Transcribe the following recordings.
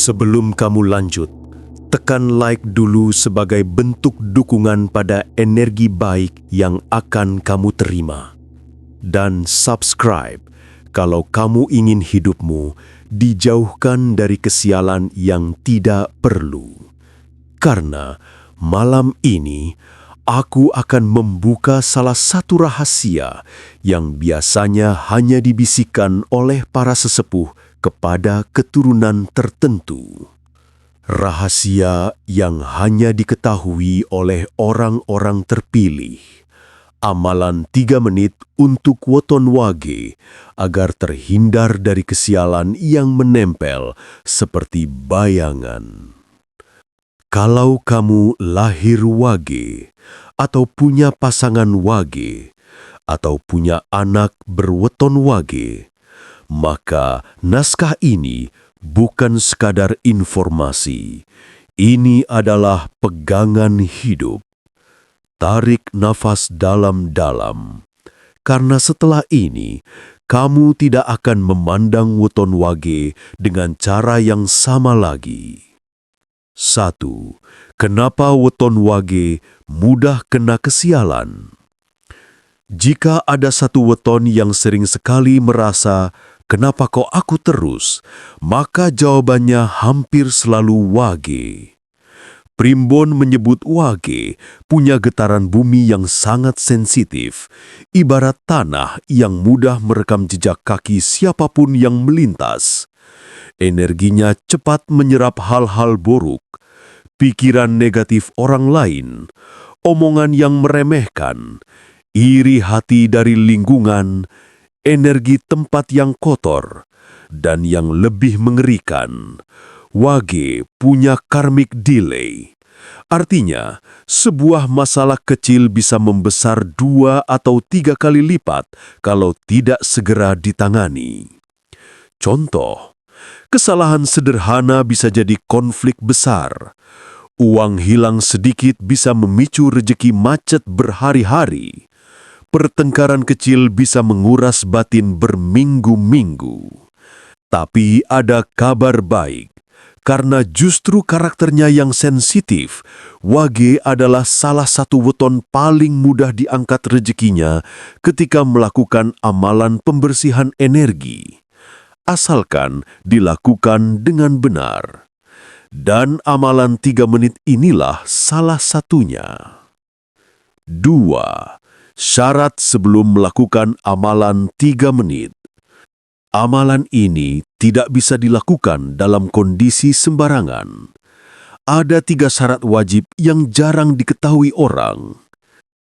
Sebelum kamu lanjut, tekan like dulu sebagai bentuk dukungan pada energi baik yang akan kamu terima. Dan subscribe kalau kamu ingin hidupmu dijauhkan dari kesialan yang tidak perlu. Karena malam ini aku akan membuka salah satu rahasia yang biasanya hanya dibisikkan oleh para sesepuh kepada keturunan tertentu. Rahasia yang hanya diketahui oleh orang-orang terpilih. Amalan 3 menit untuk weton wage agar terhindar dari kesialan yang menempel seperti bayangan. Kalau kamu lahir wage, atau punya pasangan wage, atau punya anak berweton wage, maka naskah ini bukan sekadar informasi. Ini adalah pegangan hidup. Tarik nafas dalam-dalam, karena setelah ini kamu tidak akan memandang weton wage dengan cara yang sama lagi. 1. Kenapa weton wage mudah kena kesialan? Jika ada satu weton yang sering sekali merasa, "Kenapa kok aku terus?" maka jawabannya hampir selalu wage. Primbon menyebut wage punya getaran bumi yang sangat sensitif, ibarat tanah yang mudah merekam jejak kaki siapapun yang melintas. Energinya cepat menyerap hal-hal buruk, pikiran negatif orang lain, omongan yang meremehkan, iri hati dari lingkungan, energi tempat yang kotor, dan yang lebih mengerikan, wage punya karmic delay. Artinya, sebuah masalah kecil bisa membesar 2 atau 3 kali lipat kalau tidak segera ditangani. Contoh, kesalahan sederhana bisa jadi konflik besar. Uang hilang sedikit bisa memicu rejeki macet berhari-hari. Pertengkaran kecil bisa menguras batin berminggu-minggu. Tapi ada kabar baik, karena justru karakternya yang sensitif, wage adalah salah satu weton paling mudah diangkat rejekinya ketika melakukan amalan pembersihan energi. Asalkan dilakukan dengan benar. Dan amalan 3 menit inilah salah satunya. 2. Syarat sebelum melakukan amalan 3 menit. Amalan ini tidak bisa dilakukan dalam kondisi sembarangan. Ada 3 syarat wajib yang jarang diketahui orang.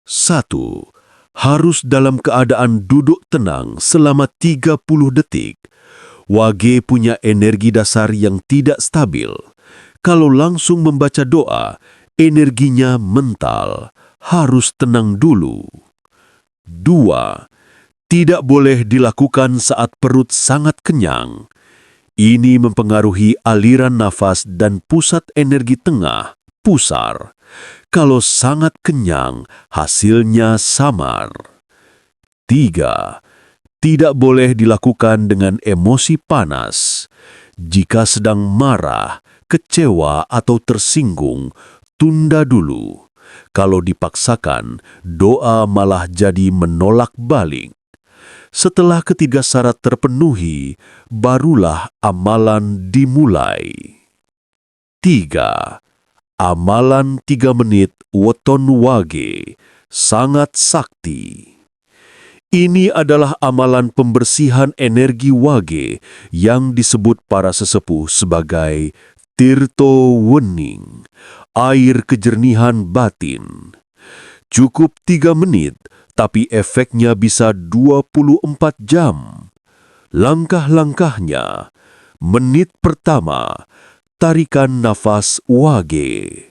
1. Harus dalam keadaan duduk tenang selama 30 detik. Wage punya energi dasar yang tidak stabil. Kalau langsung membaca doa, energinya mental, harus tenang dulu. 2. Tidak boleh dilakukan saat perut sangat kenyang. Ini mempengaruhi aliran nafas dan pusat energi tengah, pusar. Kalau sangat kenyang, hasilnya samar. 3. Tidak boleh dilakukan dengan emosi panas. Jika sedang marah, kecewa, atau tersinggung, tunda dulu. Kalau dipaksakan, doa malah jadi menolak balik. Setelah ketiga syarat terpenuhi, barulah amalan dimulai. 3. Amalan 3 menit weton wage, sangat sakti. Ini adalah amalan pembersihan energi wage yang disebut para sesepuh sebagai tirto wening, air kejernihan batin. Cukup 3 menit, tapi efeknya bisa 24 jam. Langkah-langkahnya. Menit pertama, tarikan nafas wage.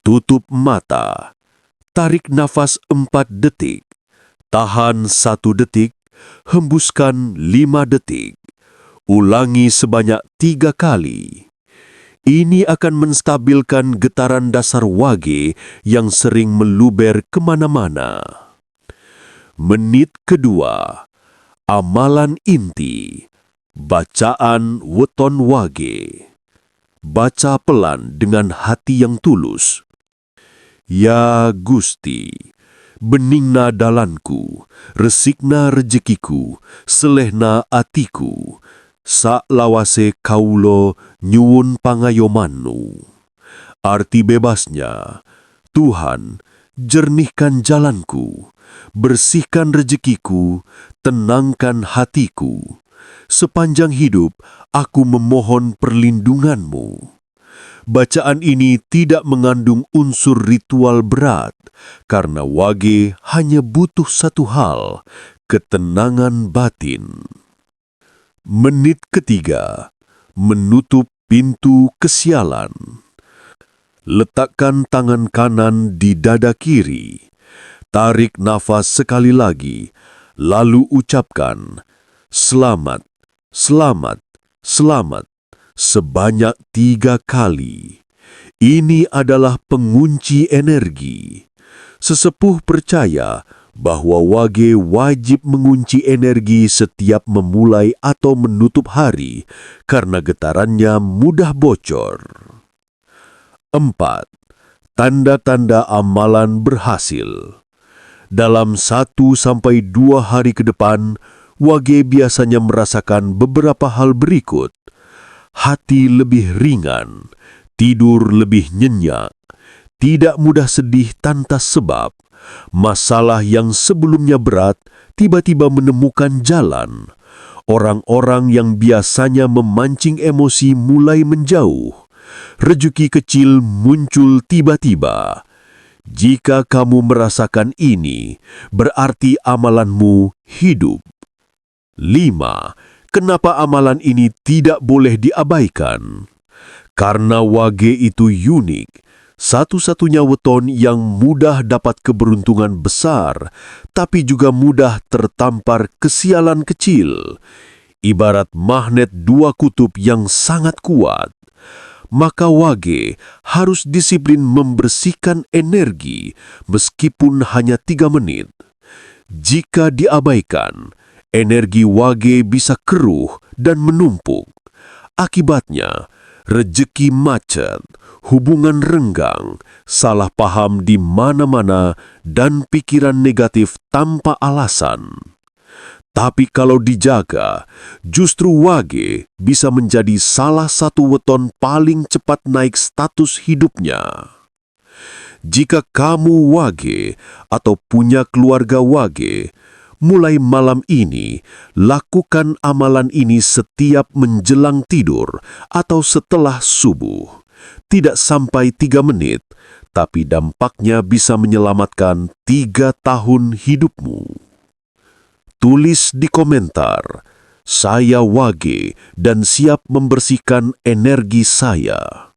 Tutup mata. Tarik nafas 4 detik. Tahan 1 detik, hembuskan 5 detik. Ulangi sebanyak 3 kali. Ini akan menstabilkan getaran dasar wage yang sering meluber kemana-mana. Menit kedua, amalan inti, bacaan weton wage. Baca pelan dengan hati yang tulus. Ya Gusti, beningna dalanku, resikna rejekiku, selehna atiku, sak lawase kaulo nyuwun pangayomanmu. Arti bebasnya, Tuhan, jernihkan jalanku, bersihkan rejekiku, tenangkan hatiku. Sepanjang hidup, aku memohon perlindungan-Mu. Bacaan ini tidak mengandung unsur ritual berat, karena wage hanya butuh satu hal, ketenangan batin. Menit ketiga, menutup pintu kesialan. Letakkan tangan kanan di dada kiri. Tarik nafas sekali lagi, lalu ucapkan, "Selamat, selamat, selamat," sebanyak 3 kali. Ini adalah pengunci energi. Sesepuh percaya bahwa wage wajib mengunci energi setiap memulai atau menutup hari karena getarannya mudah bocor. 4. Tanda-tanda amalan berhasil. Dalam 1-2 hari ke depan, wage biasanya merasakan beberapa hal berikut. Hati lebih ringan, tidur lebih nyenyak, tidak mudah sedih tanpa sebab, masalah yang sebelumnya berat tiba-tiba menemukan jalan. Orang-orang yang biasanya memancing emosi mulai menjauh. Rezeki kecil muncul tiba-tiba. Jika kamu merasakan ini, berarti amalanmu hidup. 5. Kenapa amalan ini tidak boleh diabaikan? Karena wage itu unik. Satu-satunya weton yang mudah dapat keberuntungan besar, tapi juga mudah tertampar kesialan kecil. Ibarat magnet 2 kutub yang sangat kuat. Maka wage harus disiplin membersihkan energi meskipun hanya 3 menit. Jika diabaikan, energi wage bisa keruh dan menumpuk. Akibatnya, rejeki macet, hubungan renggang, salah paham di mana-mana, dan pikiran negatif tanpa alasan. Tapi kalau dijaga, justru wage bisa menjadi salah satu weton paling cepat naik status hidupnya. Jika kamu wage atau punya keluarga wage, mulai malam ini lakukan amalan ini setiap menjelang tidur atau setelah subuh. Tidak sampai 3 menit, tapi dampaknya bisa menyelamatkan 3 tahun hidupmu. Tulis di komentar, "Saya wage dan siap membersihkan energi saya."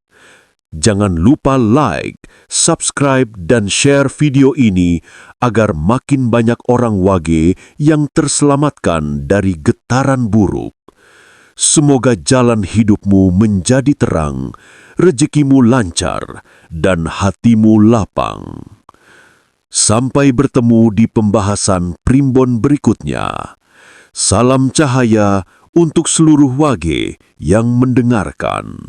Jangan lupa like, subscribe, dan share video ini agar makin banyak orang wage yang terselamatkan dari getaran buruk. Semoga jalan hidupmu menjadi terang, rezekimu lancar, dan hatimu lapang. Sampai bertemu di pembahasan primbon berikutnya. Salam cahaya untuk seluruh wage yang mendengarkan.